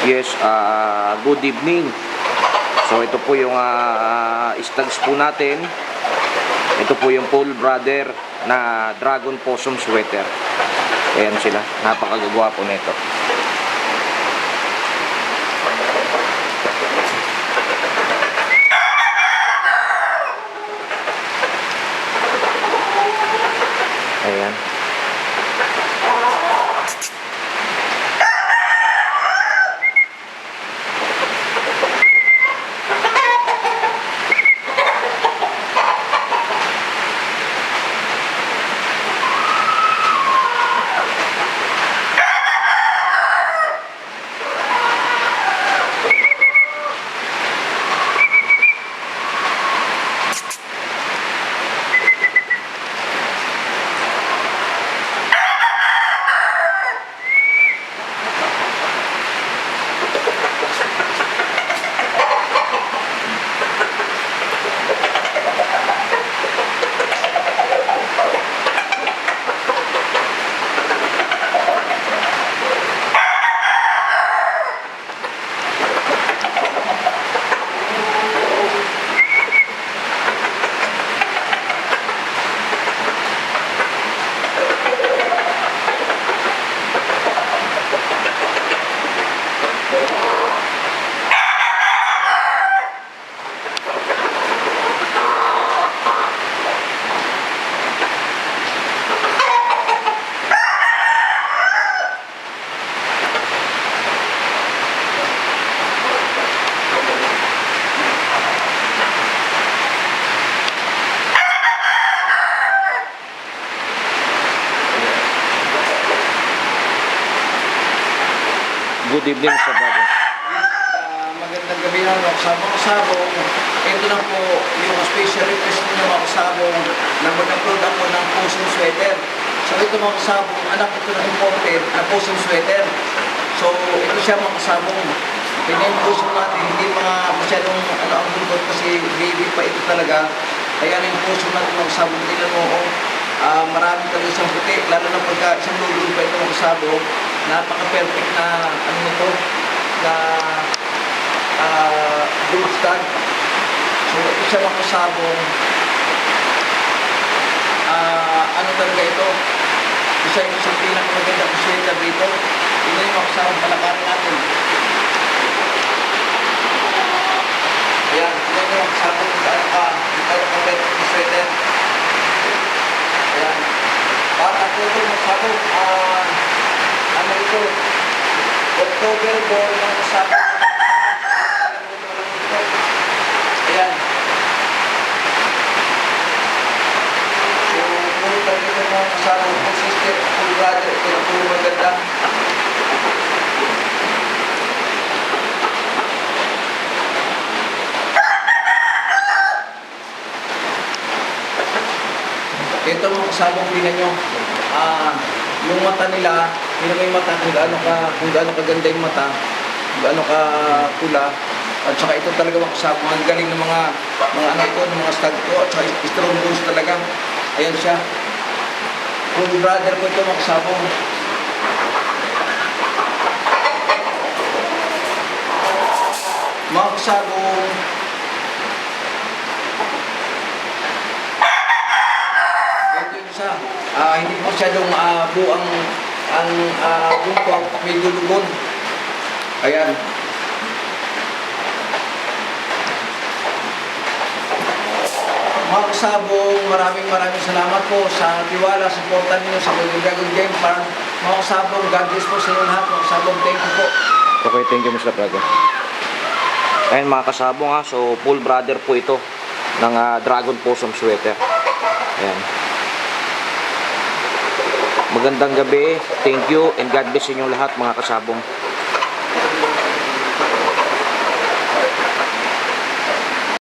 Yes, good evening. So ito po yung stags po natin. Ito po yung Paul Brother na Dragon Possum Sweater. Ayan sila, napakagagawa po nito. Ayan. Good evening sa bago. Magandang gabi na mga kasabong. Ito na po yung special request nyo mga kasabong na mag-upload ako ng possum sweater. So ito mga kasabong, anak ito na imported na possum sweater. So ito siya mga kasabong. Pinaimpossum natin, hindi mga masyadong ang bulgot kasi baby pa ito talaga. Kaya na yung possum natin mga kasabong. Tingnan mo ako. Marami talaga isang puti, lalo na pagka isang lulul pa ito mga kasabong. Napaka-perfect na ano nito na bulstag. So ito siya mga kasabong. Ano talaga ito? Isa yung isang pinakamaganda ng sweater dito. Tingnan yung mga kasabong, palakarin natin. Ayan, tingnan yung mga kasabong kung gaano ka-perfect ng sweater. Ayan. Para ako ito mga kasabong, ano ito? October ball ng kasabong. Ayan. So, puro talaga ito mga kasabong. Consistent, full brother. Ito na puro maganda. Ito mga kasabong, tingnan nyo. Yung mata nila, tingnan mo yung mata kung gaano kaganda yung mata, kung gaano ka pula. At saka ito talaga mga kasabong, ang galing ng mga ano ko, ng mga stag ko, at saka strong bones talaga. Ayan siya. Full brother ko ito mga kasabong. Mga kasabong, hindi masyadong buang ang bungkwang may dulugon. Ayan. Mga kasabong, maraming salamat po sa tiwala, suporta niyo sa Dragon Game Farm. Mga kasabong, God bless po sa inyo lahat. Mga kasabong, thank you po. Okay, thank you Mr. Brother. Ayan mga kasabong so Paul Brother po ito ng Dragon Possum Sweater. Ayan. Magandang gabi, thank you, and God bless sa inyong lahat mga kasabong.